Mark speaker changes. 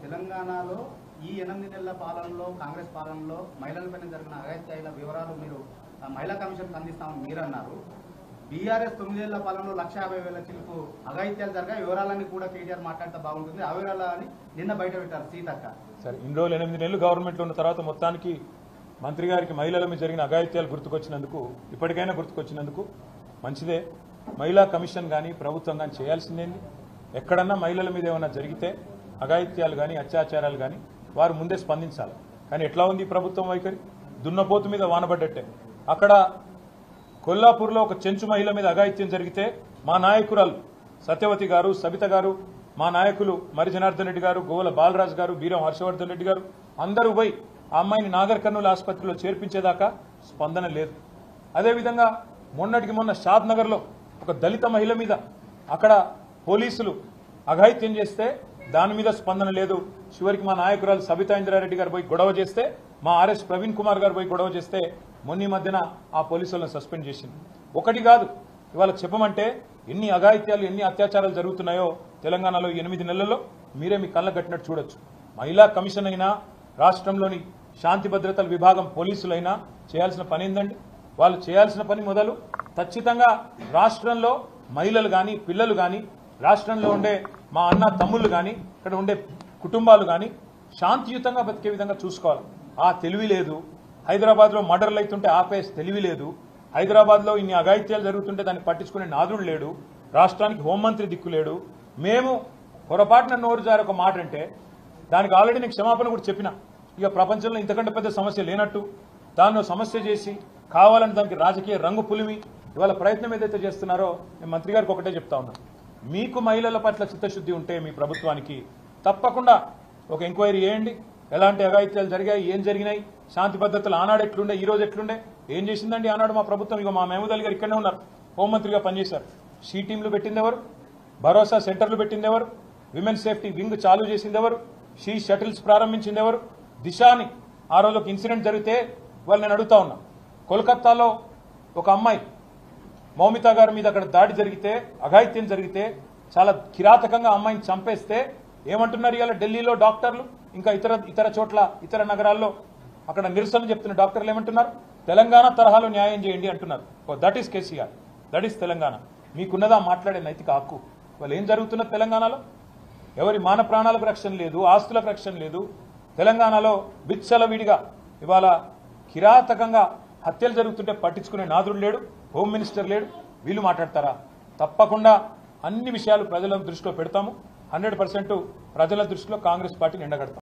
Speaker 1: తెలంగాణలో ఈ 8 నెలల పాలనలో కాంగ్రెస్ పాలనలో మహిళలపైన జరిగిన అఘాయిత్యాల వివరాలు మీరు మహిళా కమిషన్ అందిస్తామని మీరు అన్నారు. బీఆర్ఎస్ 9 ఏళ్ల పాలనలో 1,50,000 చిలుకు అఘాయిత్యాలు జరిగా వివరాలన్నీ కూడా కేటీఆర్ మాట్లాడితే బాగుంటుంది, ఆ వివరాలని నిన్న బయట పెట్టారు సీతక్క.
Speaker 2: సరే, ఇన్ని రోజులు 8 నెలలు గవర్నమెంట్లో ఉన్న తర్వాత మొత్తానికి మంత్రి గారికి మహిళల మీద జరిగిన అఘాయిత్యాలు గుర్తుకొచ్చినందుకు, ఇప్పటికైనా గుర్తుకొచ్చినందుకు మంచిదే. మహిళా కమిషన్ కానీ ప్రభుత్వం కానీ చేయాల్సిందేంది? ఎక్కడన్నా మహిళల మీద ఏమైనా జరిగితే అఘాయిత్యాలు కానీ అత్యాచారాలు కానీ వారు ముందే స్పందించాలి. కానీ ఎట్లా ఉంది ప్రభుత్వం వైఖరి? దున్నపోతు మీద వానబడ్డట్టే. అక్కడ కొల్లాపూర్లో ఒక చెంచు మహిళ మీద అఘాయిత్యం జరిగితే మా నాయకురాలు సత్యవతి గారు, సబిత గారు, మా నాయకులు మరి జనార్దన్ రెడ్డి గారు, గోవల బాలరాజు గారు, బీరం హర్షవర్ధన్ రెడ్డి గారు అందరూ పోయి ఆ అమ్మాయిని నాగర్ కర్నూలు ఆసుపత్రిలో చేర్పించేదాకా స్పందన లేదు. అదేవిధంగా మొన్నటికి మొన్న షాద్ నగర్లో ఒక దళిత మహిళ మీద అక్కడ పోలీసులు అఘాయిత్యం చేస్తే దాని మీద స్పందన లేదు. చివరికి మా నాయకురాలు సబితా ఇంద్రారెడ్డి గారు పోయి గొడవ చేస్తే, మా ఆర్ఎస్ ప్రవీణ్ కుమార్ గారు పోయి గొడవ చేస్తే మొన్న మధ్యన ఆ పోలీసులను సస్పెండ్ చేసింది. ఒకటి కాదు, ఇవాళ చెప్పమంటే ఎన్ని అఘాయిత్యాలు ఎన్ని అత్యాచారాలు జరుగుతున్నాయో తెలంగాణలో 8 నెలల్లో మీరే మీ కళ్ళ కట్టినట్టు చూడొచ్చు. మహిళా కమిషన్ అయినా రాష్ట్రంలోని శాంతి భద్రతల విభాగం పోలీసులైనా చేయాల్సిన పని ఏందండి? వాళ్ళు చేయాల్సిన పని మొదలు ఖచ్చితంగా రాష్ట్రంలో మహిళలు కానీ పిల్లలు కానీ రాష్ట్రంలో ఉండే మా అన్న తమ్ముళ్ళు కానీ ఇక్కడ ఉండే కుటుంబాలు కానీ శాంతియుతంగా బతికే విధంగా చూసుకోవాలి. ఆ తెలివి లేదు. హైదరాబాద్లో మర్డర్లు అవుతుంటే ఆపేసి తెలివి లేదు. హైదరాబాద్లో ఇన్ని అఘాయిత్యాలు జరుగుతుంటే దాన్ని పట్టించుకునే నాదుడు లేడు. రాష్ట్రానికి హోంమంత్రి దిక్కు లేడు. మేము పొరపాటున నోరు జారి ఒక మాట అంటే దానికి ఆల్రెడీ నేను క్షమాపణ కూడా చెప్పిన. ఇక ప్రపంచంలో ఇంతకంటే పెద్ద సమస్య లేనట్టు దాన్ని సమస్య చేసి కావాలని దానికి రాజకీయ రంగు పులిమి ఇవాళ ప్రయత్నం ఏదైతే చేస్తున్నారో నేను మంత్రి గారికి ఒకటే చెప్తా ఉన్నా. మీకు మహిళల పట్ల చిత్తశుద్ధి ఉంటే మీ ప్రభుత్వానికి తప్పకుండా ఒక ఎంక్వైరీ చేయండి. ఎలాంటి అఘాయిత్యాలు జరిగాయి, ఏం జరిగినాయి, శాంతి భద్రతలు ఆనాడు ఎట్లుండే, ఈ రోజు ఎట్లుండే, ఏం చేసిందండి ఆనాడు మా ప్రభుత్వం? ఇక మా మహమూద్ అలీ గారు ఇక్కడనే ఉన్నారు, హోంమంత్రిగా పనిచేశారు. షీ టీంలు పెట్టింది ఎవరు? భరోసా సెంటర్లు పెట్టింది ఎవరు? విమెన్ సేఫ్టీ వింగ్ చాలు చేసింది ఎవరు? షీ షటిల్స్ ప్రారంభించింది ఎవరు? దిశాని ఆ రోజు ఒక ఇన్సిడెంట్ జరిగితే వాళ్ళు నేను అడుగుతా ఉన్నా, కోల్కతాలో ఒక అమ్మాయి మౌమితా గారి మీద అక్కడ దాడి జరిగితే, అఘాయిత్యం జరిగితే, చాలా కిరాతకంగా అమ్మాయిని చంపేస్తే ఏమంటున్నారు ఇవాళ ఢిల్లీలో డాక్టర్లు, ఇంకా ఇతర చోట్ల ఇతర నగరాల్లో అక్కడ నిరసన చెప్తున్న డాక్టర్లు ఏమంటున్నారు? తెలంగాణ తరహాలో న్యాయం చేయండి అంటున్నారు. That is KCR, that is Telangana. మీకున్నదా మాట్లాడే నైతిక హక్కు? వాళ్ళు ఏం జరుగుతున్నది తెలంగాణలో? ఎవరి మాన ప్రాణాలకు రక్షణ లేదు, ఆస్తులకు రక్షణ లేదు. తెలంగాణలో విచ్చలవిడిగా ఇవాళ కిరాతకంగా హత్యలు జరుగుతుంటే పట్టించుకునే నాదుడు లేడు, హోమ్ మినిస్టర్ లేడు. వీళ్ళు మాట్లాడతారా? తప్పకుండా అన్ని విషయాలు ప్రజల దృష్టిలో పెడతాము. 100% ప్రజల దృష్టిలో కాంగ్రెస్ పార్టీని ఎండగడతాం.